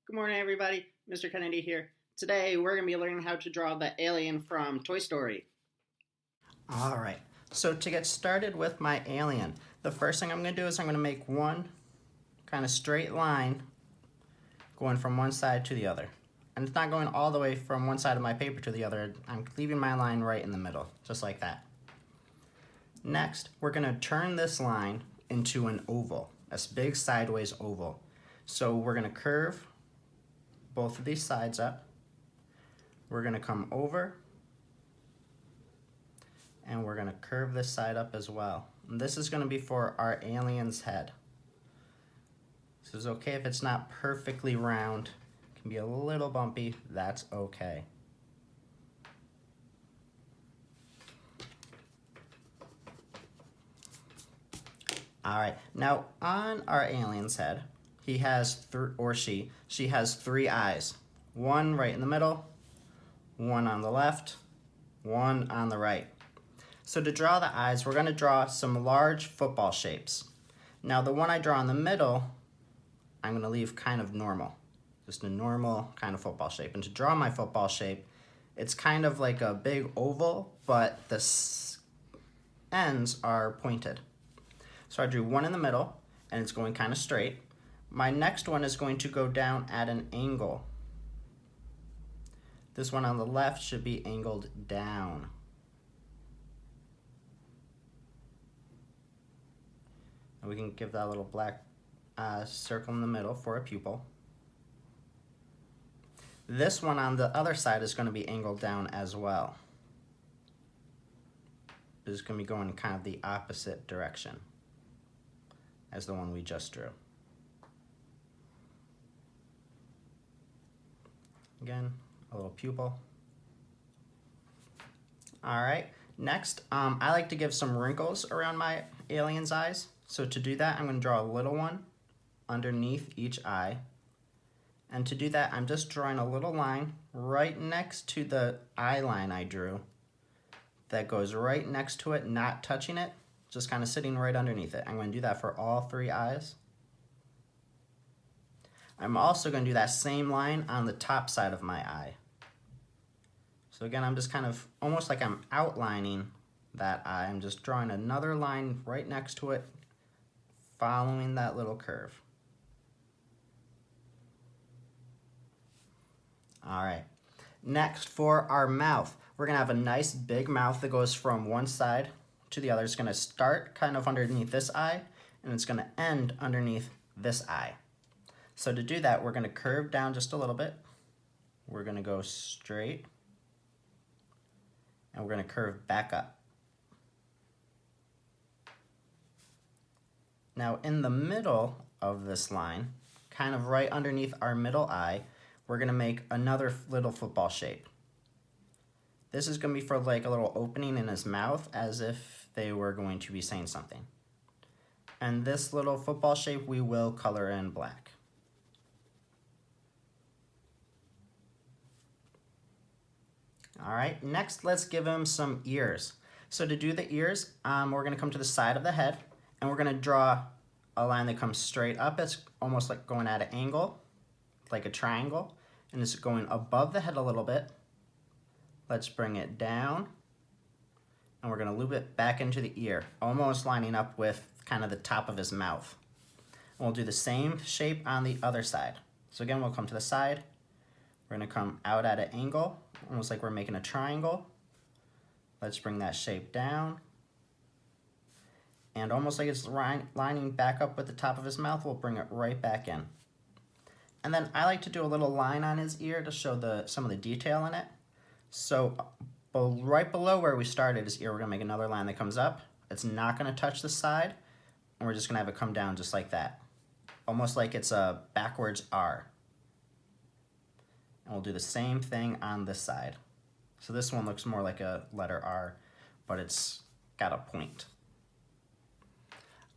Good morning, everybody. Mr. Kennedy here. Today, we're going to be learning how to draw the alien from Toy Story. All right, so to get started with my alien, the first thing I'm going to do is I'm going to make one kind of straight line going from one side to the other. And it's not going all the way from one side of my paper to the other. I'm leaving my line right in the middle, just like that. Next, we're going to turn this line into an oval, a big sideways oval. So we're going to curve both of these sides up. We're going to come over and we're going to curve this side up as well. And this is going to be for our alien's head. This is okay if it's not perfectly round. It can be a little bumpy, that's okay. All right, now on our alien's head, he has, she has 3 eyes. One right in the middle, one on the left, one on the right. So to draw the eyes, we're going to draw some large football shapes. Now the one I draw in the middle, I'm going to leave kind of normal. Just a normal kind of football shape. And to draw my football shape, it's kind of like a big oval, but the ends are pointed. So I drew one in the middle, and it's going kind of straight. My next one is going to go down at an angle. This one on the left should be angled down. And we can give that little black circle in the middle for a pupil. This one on the other side is going to be angled down as well. It's going to be going kind of the opposite direction as the one we just drew. Again, a little pupil. All right, next, I like to give some wrinkles around my alien's eyes. So to do that, I'm going to draw a little one underneath each eye. And to do that, I'm just drawing a little line right next to the eye line I drew that goes right next to it, not touching it, just kind of sitting right underneath it. I'm going to do that for all 3 eyes. I'm also going to do that same line on the top side of my eye. So again, I'm just kind of almost like I'm outlining that eye. I'm just drawing another line right next to it, following that little curve. All right, next for our mouth, we're gonna have a nice big mouth that goes from one side to the other. It's gonna start kind of underneath this eye, and it's gonna end underneath this eye. So to do that, we're gonna curve down just a little bit. We're gonna go straight, and we're gonna curve back up. Now in the middle of this line, kind of right underneath our middle eye, we're gonna make another little football shape. This is gonna be for like a little opening in his mouth as if they were going to be saying something. And this little football shape we will color in black. All right, next let's give him some ears. So to do the ears, we're gonna come to the side of the head and we're gonna draw a line that comes straight up. It's almost like going at an angle, like a triangle, and it's going above the head a little bit. Let's bring it down, and we're gonna loop it back into the ear, almost lining up with kind of the top of his mouth. And we'll do the same shape on the other side. So again, we'll come to the side, we're gonna come out at an angle, almost like we're making a triangle. Let's bring that shape down. And almost like it's lining back up with the top of his mouth, we'll bring it right back in. And then I like to do a little line on his ear to show some of the detail in it. So right below where we started his ear, we're gonna make another line that comes up. It's not gonna touch the side, and we're just gonna have it come down just like that. Almost like it's a backwards R. And we'll do the same thing on this side. So this one looks more like a letter R, but it's got a point.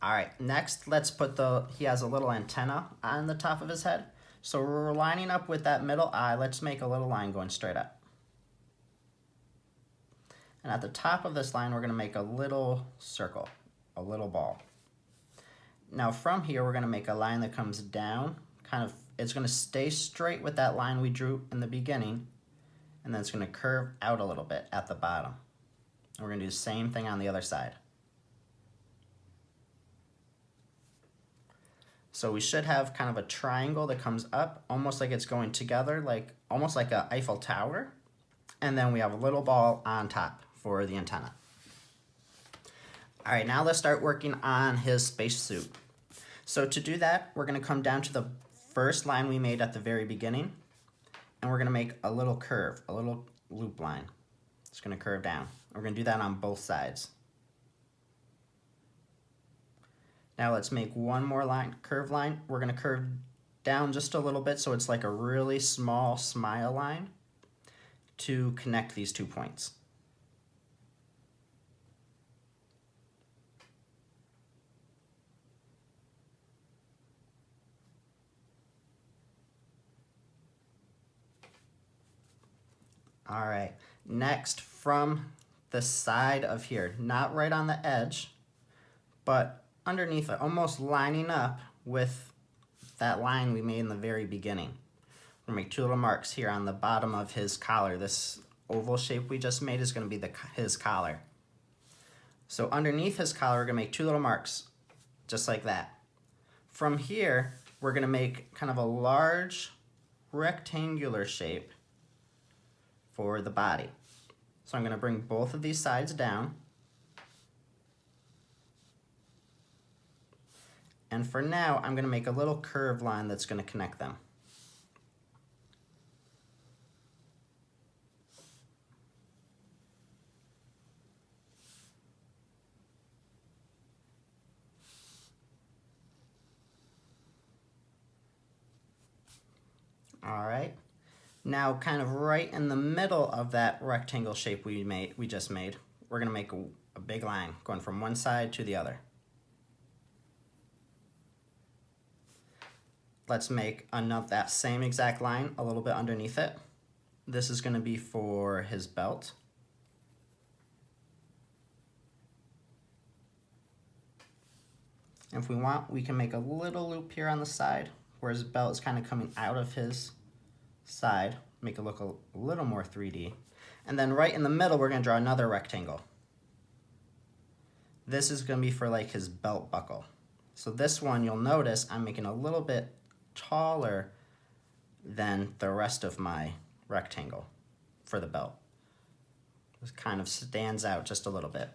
All right, next let's put he has a little antenna on the top of his head. So we're lining up with that middle eye. Let's make a little line going straight up. And at the top of this line, we're gonna make a little circle, a little ball. Now from here, we're gonna make a line that comes down, kind of it's going to stay straight with that line we drew in the beginning, and then it's going to curve out a little bit at the bottom. And we're going to do the same thing on the other side. So we should have kind of a triangle that comes up, almost like it's going together, like almost like an Eiffel Tower. And then we have a little ball on top for the antenna. All right, now let's start working on his spacesuit. So to do that, we're going to come down to the first line we made at the very beginning, and we're going to make a little curve, a little loop line. It's going to curve down. We're going to do that on both sides. Now let's make one more line, curve line. We're going to curve down just a little bit so it's like a really small smile line to connect these 2 points. All right, next from the side of here, not right on the edge, but underneath it, almost lining up with that line we made in the very beginning. We're gonna make 2 little marks here on the bottom of his collar. This oval shape we just made is gonna be his collar. So underneath his collar, we're gonna make 2 little marks, just like that. From here, we're gonna make kind of a large rectangular shape for the body. So I'm going to bring both of these sides down. And for now, I'm going to make a little curved line that's going to connect them. All right. Now, kind of right in the middle of that rectangle shape we just made, we're going to make a big line going from one side to the other. Let's make that same exact line a little bit underneath it. This is going to be for his belt. And if we want, we can make a little loop here on the side where his belt is kind of coming out of his side, make it look a little more 3D. And then right in the middle, we're going to draw another rectangle. This is going to be for like his belt buckle. So this one, you'll notice I'm making a little bit taller than the rest of my rectangle for the belt. This kind of stands out just a little bit.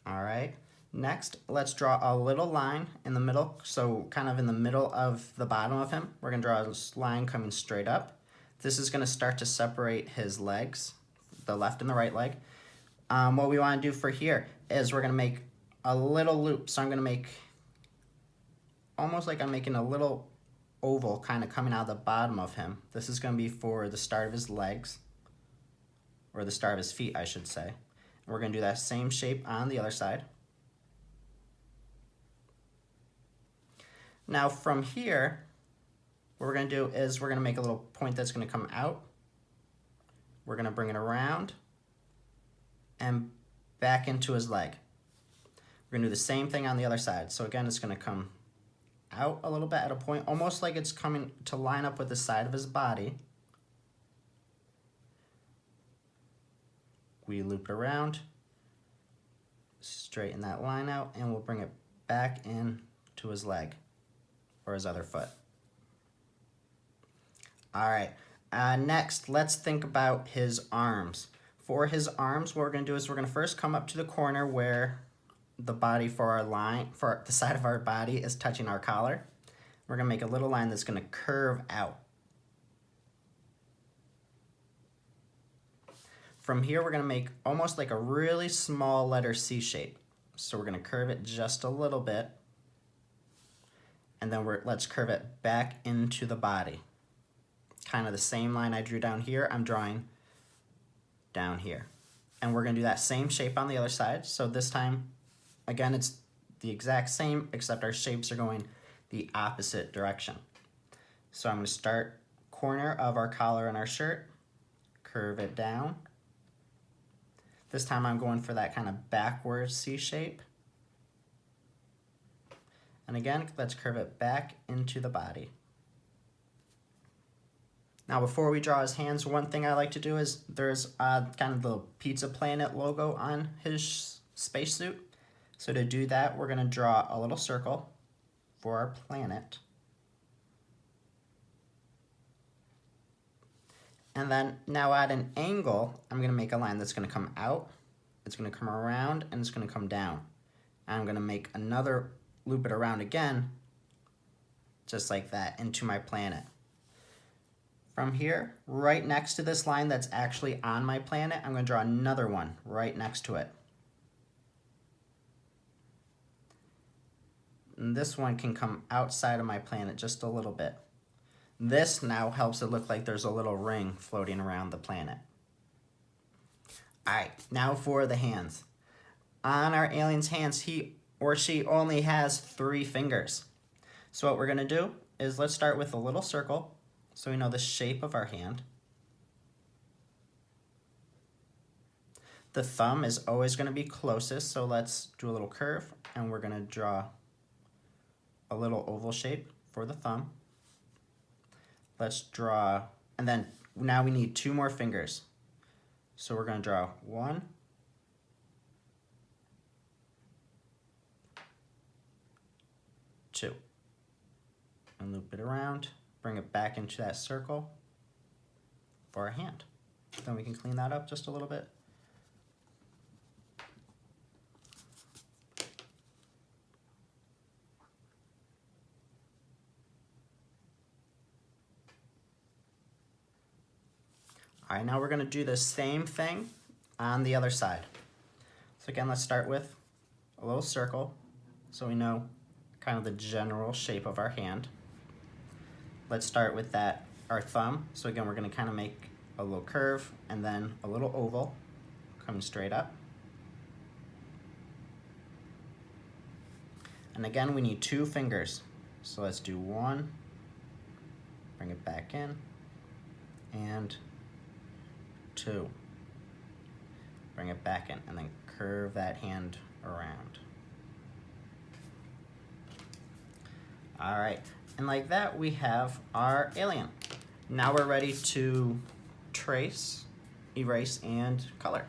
All right, next let's draw a little line in the middle. So kind of in the middle of the bottom of him, we're gonna draw a line coming straight up. This is gonna start to separate his legs, the left and the right leg. What we wanna do for here is we're gonna make a little loop. So I'm gonna make, almost like I'm making a little oval kind of coming out of the bottom of him. This is gonna be for the start of his legs, or the start of his feet, I should say. We're going to do that same shape on the other side. Now from here, what we're going to do is we're going to make a little point that's going to come out. We're going to bring it around and back into his leg. We're going to do the same thing on the other side. So again, it's going to come out a little bit at a point, almost like it's coming to line up with the side of his body. We loop it around, straighten that line out, and we'll bring it back in to his leg or his other foot. All right, next let's think about his arms. For his arms, what we're gonna do is we're gonna first come up to the corner where the body for our line, for the side of our body is touching our collar. We're gonna make a little line that's gonna curve out. From here, we're going to make almost like a really small letter C shape. So we're going to curve it just a little bit. And then let's curve it back into the body. Kind of the same line I drew down here, I'm drawing down here. And we're going to do that same shape on the other side. So this time, again, it's the exact same, except our shapes are going the opposite direction. So I'm going to start corner of our collar and our shirt, curve it down. This time I'm going for that kind of backwards C shape. And again, let's curve it back into the body. Now before we draw his hands, one thing I like to do is there's kind of the Pizza Planet logo on his spacesuit. So to do that, we're going to draw a little circle for our planet. And then now at an angle, I'm going to make a line that's going to come out, it's going to come around, and it's going to come down. And I'm going to make another loop it around again, just like that, into my planet. From here, right next to this line that's actually on my planet, I'm going to draw another one right next to it. And this one can come outside of my planet just a little bit. This now helps it look like there's a little ring floating around the planet. Alright, now for the hands. On our alien's hands, he or she only has 3 fingers. So what we're going to do is let's start with a little circle so we know the shape of our hand. The thumb is always going to be closest, so let's do a little curve, and we're going to draw a little oval shape for the thumb. Let's draw, and then now we need 2 more fingers. So we're going to draw 1, 2, and loop it around, bring it back into that circle for our hand. Then we can clean that up just a little bit. All right, now we're going to do the same thing on the other side. So again, let's start with a little circle so we know kind of the general shape of our hand. Let's start with that, our thumb. So again, we're going to kind of make a little curve and then a little oval coming straight up. And again, we need 2 fingers. So let's do 1, bring it back in, and 2. Bring it back in, and then curve that hand around. All right, and like that we have our alien. Now we're ready to trace, erase, and color.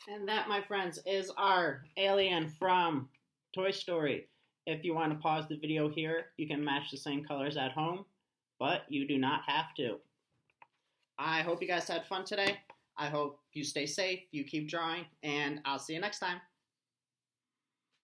And that, my friends, is our alien from Toy Story. If you want to pause the video here, you can match the same colors at home, but you do not have to. I hope you guys had fun today. I hope you stay safe, you keep drawing, and I'll see you next time.